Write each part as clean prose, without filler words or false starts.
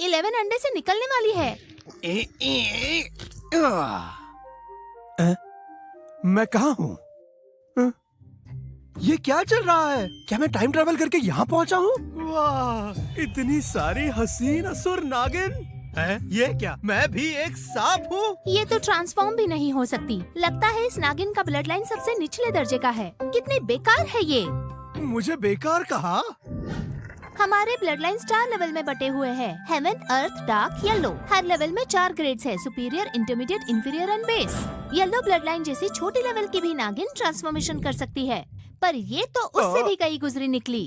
11 अंडे से निकलने वाली है। मैं कहाँ हूँ? ये क्या चल रहा है? क्या मैं टाइम ट्रेवल करके यहाँ पहुँचा हूँ? वाह, इतनी सारी हसीन असुर नागिन है। ये क्या मैं भी एक सांप हूँ? ये तो ट्रांसफॉर्म भी नहीं हो सकती। लगता है इस नागिन का ब्लड लाइन सबसे निचले दर्जे का है। कितनी बेकार है ये। मुझे बेकार कहा? हमारे ब्लड लाइन 4 लेवल में बटे हुए हैं। हेवन, अर्थ, डार्क, येलो। हर लेवल में 4 ग्रेड्स है, superior, intermediate, inferior and base. Yellow blood line जैसी छोटी लेवल की भी नागिन ट्रांसफॉर्मेशन कर सकती है, पर ये तो उससे भी कई गुजरी निकली।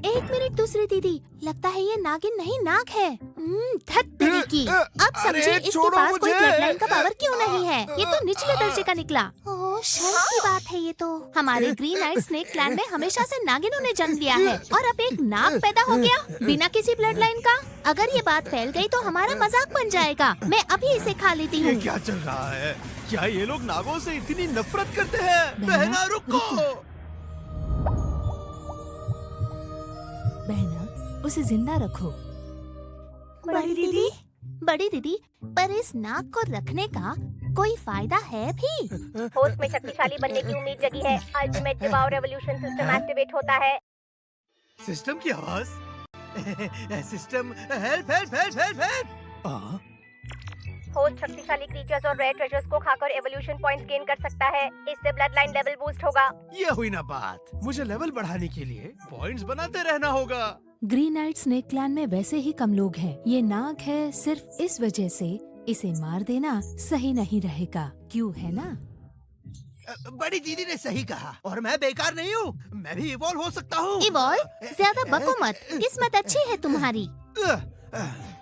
एक मिनट दूसरी दीदी, लगता है ये नागिन नहीं नाग है। धत तेरी की। अब समझे इसके पास कोई ब्लड लाइन का पावर क्यों नहीं है। ये तो निचले दर्जे का निकला। ओह, शर्म की बात है ये तो। हमारे ग्रीन नाइट स्नेक क्लैन में हमेशा से नागिनों ने जन्म लिया है और अब एक नाग पैदा हो गया बिना किसी ब्लड लाइन का। अगर ये बात फैल गई तो हमारा मजाक बन जाएगा। मैं अभी इसे खा लेती हूँ। ये क्या चल रहा है? क्या ये लोग नागों से इतनी नफरत करते हैं? बहना रुको। बहना, उसे जिंदा रखो। बड़ी दीदी, बड़ी दीदी, पर इस नाग को रखने का कोई फायदा है भी? होस्ट में शक्तिशाली बनने की उम्मीद जगी है। अल्टीमेट डिवाउ रेवोल्यूशन सिस्टम एक्टिवेट होता है। सिस्टम की आवाज। System, help help help help help. Host शक्तिशाली क्रीचर्स और रेयर ट्रेजर्स को खाकर एवोल्यूशन पॉइंट्स गेन कर सकता है। इससे ब्लड लाइन लेवल बूस्ट होगा। ये हुई ना बात। मुझे लेवल बढ़ाने के लिए पॉइंट्स बनाते रहना होगा। ग्रीन नाइट स्नेक क्लैन में वैसे ही कम लोग हैं। ये नाग है सिर्फ इस वजह से इसे मार देना सही नहीं रहेगा, क्यों है ना? बड़ी दीदी ने सही कहा और मैं बेकार नहीं हूँ। मैं भी इवॉल्व हो सकता हूँ। इवॉल्व? ज्यादा बको मत, किस्मत अच्छी है तुम्हारी।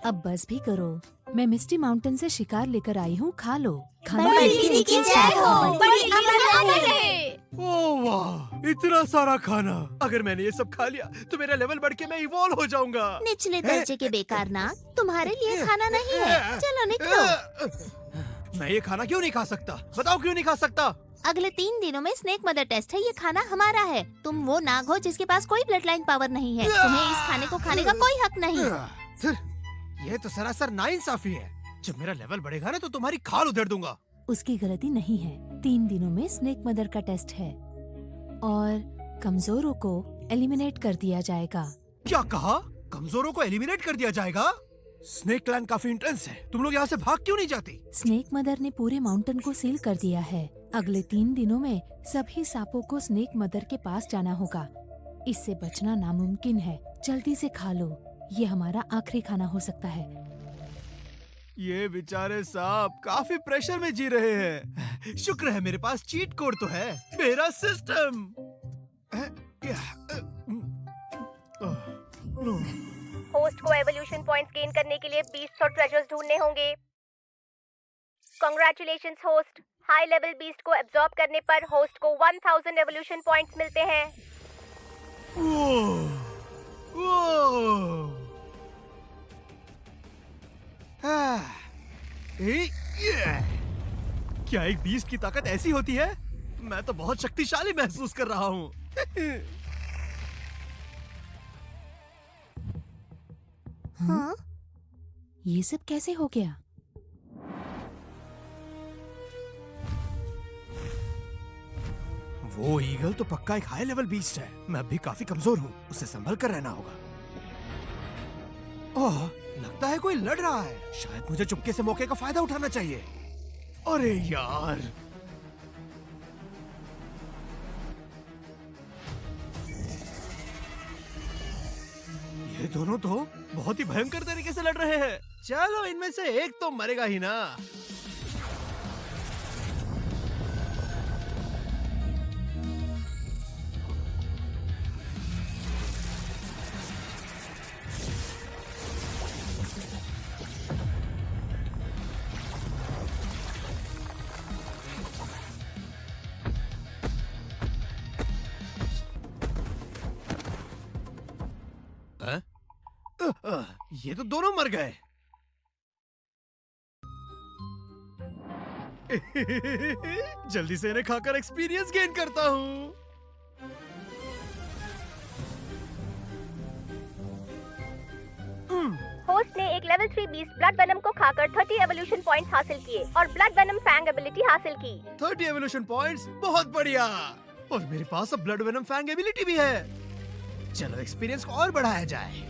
अब बस भी करो। मैं मिस्टी माउंटेन से शिकार लेकर आई हूँ, खा लो। बड़ी दीदी की जय हो। बड़ी अमर रहे। ओह वाह, इतना सारा खाना। अगर मैंने ये सब खा लिया तो मेरा लेवल बढ़ के मैं इवॉल्व हो जाऊंगा। निचले दर्जे के बेकार नाग, तुम्हारे लिए खाना नहीं है। चलो निकलो। मैं ये खाना क्यों नहीं खा सकता? बताओ क्यों नहीं खा सकता? अगले 3 दिनों में स्नेक मदर टेस्ट है। ये खाना हमारा है। तुम वो नाग हो जिसके पास कोई ब्लड लाइन पावर नहीं है। तुम्हें इस खाने को खाने का कोई हक नहीं। ये तो सरासर नाइंसाफी है। जब मेरा लेवल बढ़ेगा ना तो तुम्हारी खाल उधेड़ दूंगा। उसकी गलती नहीं है। 3 दिनों में स्नेक मदर का टेस्ट है और कमजोरों को एलिमिनेट कर दिया जाएगा। क्या कहा? कमजोरों को एलिमिनेट कर दिया जाएगा? स्नेक क्लैन काफी इंटेंस है। तुम लोग यहाँ से भाग क्यों नहीं जाती? स्नेक मदर ने पूरे माउंटेन को सील कर दिया है। अगले 3 दिनों में सभी सांपों को स्नेक मदर के पास जाना होगा। इससे बचना नामुमकिन है। जल्दी से खा लो, ये हमारा आखिरी खाना हो सकता है। ये बेचारे सांप काफी प्रेशर में जी रहे हैं। शुक्र है मेरे पास चीट कोड तो है, मेरा सिस्टम। होस्ट को एवोल्यूशन पॉइंट्स गेन करने के लिए बीस्ट्स और ट्रेजर्स ढूंढने होंगे। Congratulations host. High level beast को एब्जॉर्ब करने पर होस्ट को 1000 एवोल्यूशन पॉइंट्स मिलते हैं। क्या एक बीस्ट की ताकत ऐसी होती है? मैं तो बहुत शक्तिशाली महसूस कर रहा हूँ। हाँ? ये सब कैसे हो गया? वो ईगल तो पक्का एक हाई लेवल बीस्ट है। मैं भी काफी कमजोर हूँ, उसे संभल कर रहना होगा। ओह, लगता है कोई लड़ रहा है। शायद मुझे चुपके से मौके का फायदा उठाना चाहिए। अरे यार, ये दोनों तो बहुत ही भयंकर तरीके से लड़ रहे हैं। चलो इनमें से एक तो मरेगा ही ना। ये तो दोनों मर गए। जल्दी से इन्हें खाकर एक्सपीरियंस गेन करता हूँ। होस्ट ने एक लेवल 3 बीस्ट ब्लड वेनम को खाकर 30 एवोल्यूशन पॉइंट्स हासिल किए और ब्लड वेनम फैंग एबिलिटी हासिल की। 30 एवोल्यूशन पॉइंट्स, बहुत बढ़िया। और मेरे पास अब ब्लड वेनम फैंग एबिलिटी भी है। चलो एक्सपीरियंस को और बढ़ाया जाए।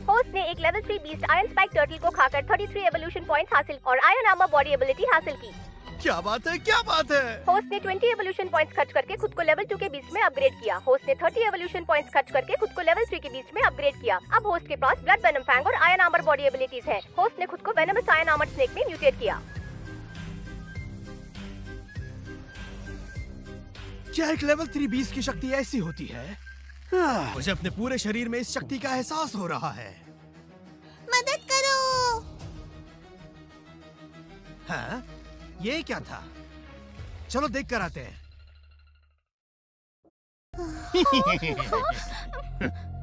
होस्ट ने एक level 3 beast iron spike turtle को खाकर 33 एवोल्यूशन पॉइंट्स हासिल और आयरन आर्मर बॉडी एबिलिटी हासिल की। क्या बात है, क्या बात है। होस्ट ने 20 एवोल्यूशन पॉइंट्स खर्च करके खुद को लेवल 2 के बीस्ट में अपग्रेड किया। होस्ट ने 30 एवोल्यूशन पॉइंट्स खर्च करके खुद को लेवल 3 के बीस्ट में अपग्रेड किया। अब होस्ट के पास ब्लड वेनम फैंग और आयरन आर्मर बॉडी एबिलिटीज है। होस्ट ने खुद को वेनमस आयरन आर्मर स्नेक में म्यूटेट किया। क्या एक लेवल 3 बीस्ट की शक्ति ऐसी होती है? मुझे अपने पूरे शरीर में इस शक्ति का एहसास हो रहा है। मदद करो। हाँ? ये क्या था? चलो देख कर आते हैं।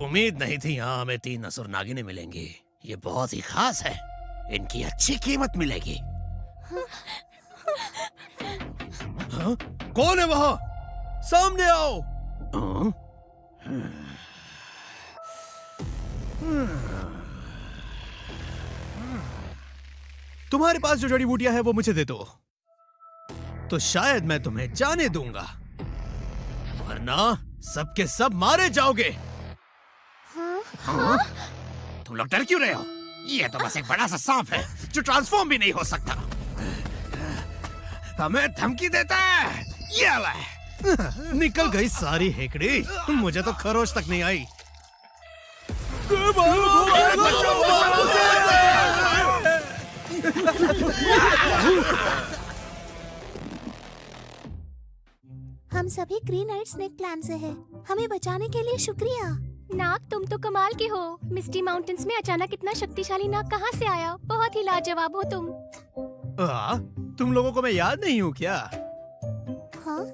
उम्मीद नहीं थी यहाँ हमें 3 असुर नागिनें मिलेंगी। ये बहुत ही खास है, इनकी अच्छी कीमत मिलेगी। हाँ? कौन है वहाँ? सामने आओ। तुम्हारे पास जो जड़ी बूटियां हैं वो मुझे दे दो, तो शायद मैं तुम्हें जाने दूंगा, वरना सबके सब मारे जाओगे। हाँ? तुम लोग डर क्यों रहे हो? ये तो बस एक बड़ा सा सांप है जो ट्रांसफॉर्म भी नहीं हो सकता। हमें धमकी देता है। ये ले। निकल गई सारी हेकड़ी, मुझे तो खरोच तक नहीं आई। हम सभी ग्रीन आइड स्नेक क्लैन से हैं। हमें बचाने के लिए शुक्रिया। नाग, तुम तो कमाल के हो। मिस्टी माउंटेन्स में अचानक इतना शक्तिशाली नाग कहाँ से आया? बहुत ही लाजवाब हो तुम। तुम लोगों को मैं याद नहीं हूँ क्या? हाँ?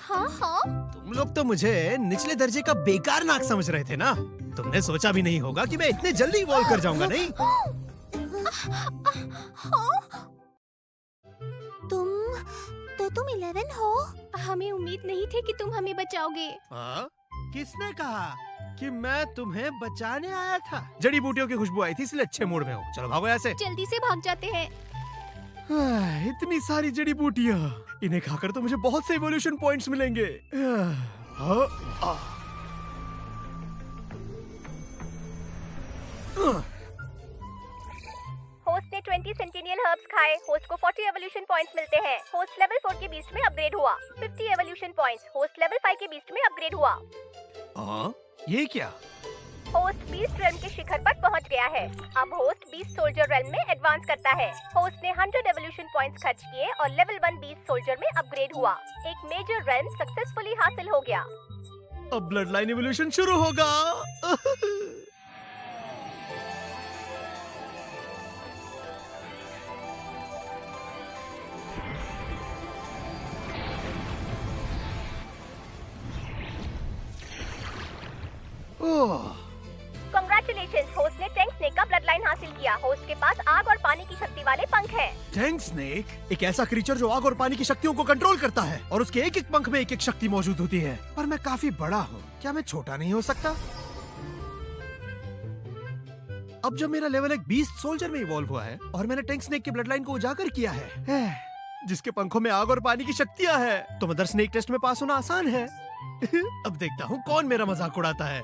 हाँ हाँ। तुम लोग तो मुझे निचले दर्जे का बेकार नाग समझ रहे थे ना? तुमने सोचा भी नहीं होगा कि मैं इतने जल्दी इवॉल्व कर जाऊंगा, नहीं? तुम 11 हो? हमें उम्मीद नहीं थी कि तुम हमें बचाओगे। किसने कहा कि मैं तुम्हें बचाने आया था? जड़ी बूटियों की खुशबू आई थी इसलिए अच्छे मूड में हो। चलो भागो यहाँ से। जल्दी से भाग जाते हैं। इतनी सारी जड़ी बूटियाँ, इन्हें खाकर तो मुझे बहुत से इवोल्यूशन पॉइंट्स मिलेंगे। होस्ट ने 20 सेंटिनियल हर्ब्स खाए। होस्ट को 40 एवोल्यूशन पॉइंट्स मिलते हैं। होस्ट लेवल 4 के बीस्ट में अपग्रेड हुआ। 50 एवोल्यूशन पॉइंट्स। होस्ट लेवल 5 के बीस्ट में अपग्रेड हुआ। ये क्या? होस्ट बीस्ट रेल्म के शिखर पर पहुंच गया है। अब होस्ट बीस्ट सोल्जर रेल्म में एडवांस करता है। होस्ट ने 100 एवोल्यूशन पॉइंट्स खर्च किए और लेवल 1 बीस्ट सोल्जर में अपग्रेड हुआ। एक मेजर रेल्म सक्सेसफुली हासिल हो गया। अब ब्लड लाइन एवोल्यूशन शुरू होगा। Congratulations, होस्ट ने टैंक स्नेक का ब्लड लाइन हासिल किया। होस्ट के पास आग और पानी की शक्ति वाले पंख हैं। टैंक स्नेक एक ऐसा क्रीचर जो आग और पानी की शक्तियों को कंट्रोल करता है और उसके एक एक पंख में एक एक शक्ति मौजूद होती है। पर मैं काफी बड़ा हूँ, क्या मैं छोटा नहीं हो सकता? अब जब मेरा लेवल 1 बीस्ट सोल्जर में इवॉल्व हुआ है और मैंने टैंक स्नेक के ब्लड लाइन को उजागर किया है, जिसके पंखों में आग और पानी की शक्तियाँ हैं, तो मदर स्नेक टेस्ट में पास होना आसान है। अब देखता हूँ कौन मेरा मजाक उड़ाता है।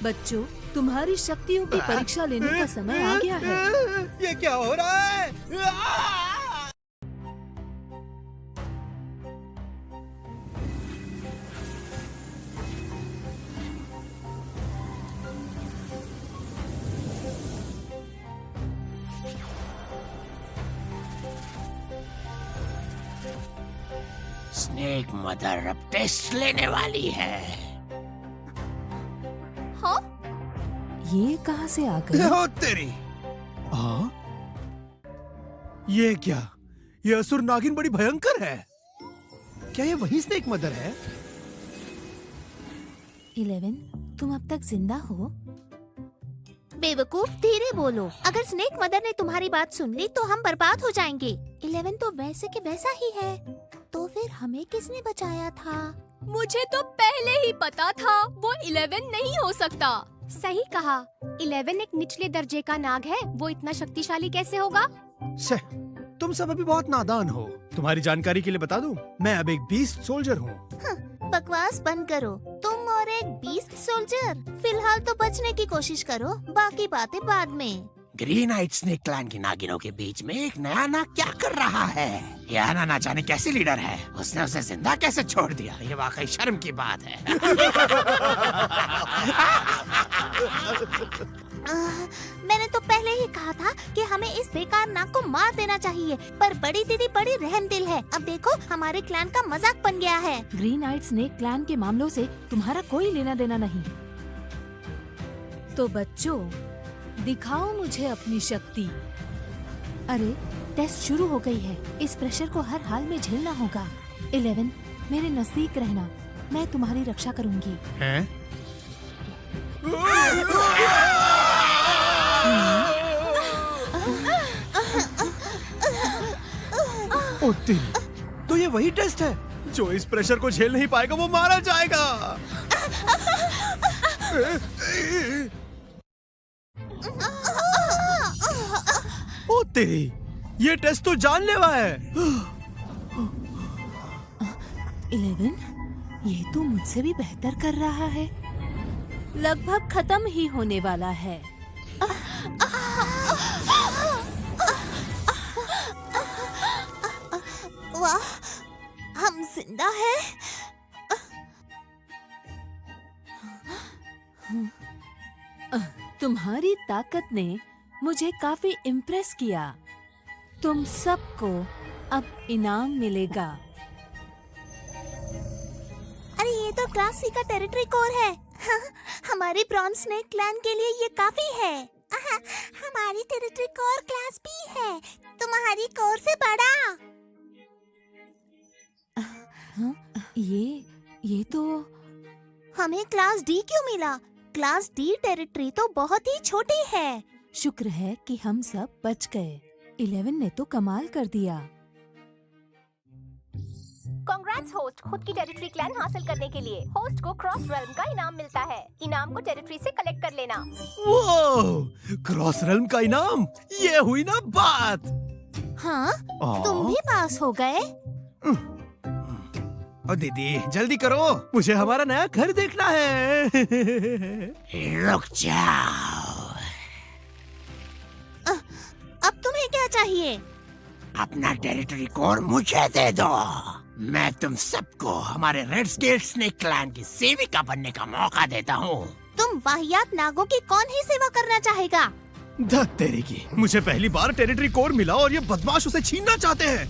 बच्चों, तुम्हारी शक्तियों की परीक्षा लेने का समय आ गया है। ये क्या हो रहा है? स्नेक मदर अब टेस्ट लेने वाली है। हाँ? ये कहाँ से आ गई? हो तेरी। ये क्या? ये असुर नागिन बड़ी भयंकर है। क्या ये वही स्नेक मदर है? 11, तुम अब तक जिंदा हो? बेवकूफ, धीरे बोलो। अगर स्नेक मदर ने तुम्हारी बात सुन ली तो हम बर्बाद हो जाएंगे। 11 तो वैसे के वैसा ही है। तो फिर हमें किसने बचाया था? मुझे तो पहले ही पता था वो 11 नहीं हो सकता। सही कहा, 11 एक निचले दर्जे का नाग है, वो इतना शक्तिशाली कैसे होगा? से, तुम सब अभी बहुत नादान हो। तुम्हारी जानकारी के लिए बता दूं, मैं अब एक बीस्ट सोल्जर हूँ। बकवास बंद करो। तुम और एक बीस्ट सोल्जर। फिलहाल तो बचने की कोशिश करो, बाकी बातें बाद में। ग्रीन आइट स्नेक क्लैन की नागिनों के बीच में एक नया नाग क्या कर रहा है? ये आना ना जाने कैसी लीडर है, उसने उसे जिंदा कैसे छोड़ दिया? ये वाकई शर्म की बात है। मैंने तो पहले ही कहा था कि हमें इस बेकार नाग को मार देना चाहिए, पर बड़ी दीदी बड़ी रहमदिल है। अब देखो हमारे क्लैन का मजाक बन गया है। ग्रीन आइट स्नेक क्लैन के मामलों से तुम्हारा कोई लेना देना नहीं। तो बच्चों, दिखाओ मुझे अपनी शक्ति। अरे, टेस्ट शुरू हो गई है। इस प्रेशर को हर हाल में झेलना होगा। 11, मेरे नजदीक रहना, मैं तुम्हारी रक्षा करूंगी। हैं? ओ तेरी, तो ये वही टेस्ट है जो इस प्रेशर को झेल नहीं पाएगा वो मारा जाएगा। ओ तेरी, ये टेस्ट तो जानलेवा है। 11, ये तो मुझसे भी बेहतर कर रहा है। लगभग खत्म ही होने वाला है। वाह, हम जिंदा हैं। तुम्हारी ताकत ने मुझे काफी इम्प्रेस किया। तुम सबको अब इनाम मिलेगा। अरे ये तो क्लास सी का टेरिटरी कोर है। हमारी ब्रॉन्ज स्नेक क्लैन के लिए ये काफी है। हमारी टेरिटरी कोर क्लास बी है, तुम्हारी कोर से बड़ा। ये तो हमें क्लास डी क्यों मिला? क्लास डी टेरिटरी तो बहुत ही छोटी है। शुक्र है कि हम सब बच गए। 11 ने तो कमाल कर दिया। कांग्रेट्स होस्ट, खुद की टेरिटरी क्लैन हासिल करने के लिए होस्ट को क्रॉस रेल्म का इनाम मिलता है। इनाम को टेरिटरी से कलेक्ट कर लेना। वो क्रॉस रेल्म का इनाम, ये हुई ना बात। हाँ, तुम भी पास हो गए। और दीदी जल्दी करो, मुझे हमारा नया घर देखना है। रुक जाओ, अब तुम्हें क्या चाहिए? अपना टेरिटरी कोर मुझे दे दो। मैं तुम सबको हमारे रेड स्केल स्नेक क्लैन की सेविका बनने का मौका देता हूँ। तुम वाहियात नागों की कौन ही सेवा करना चाहेगा? धत तेरी की, मुझे पहली बार टेरिटरी कोर मिला और ये बदमाश उसे छीनना चाहते हैं।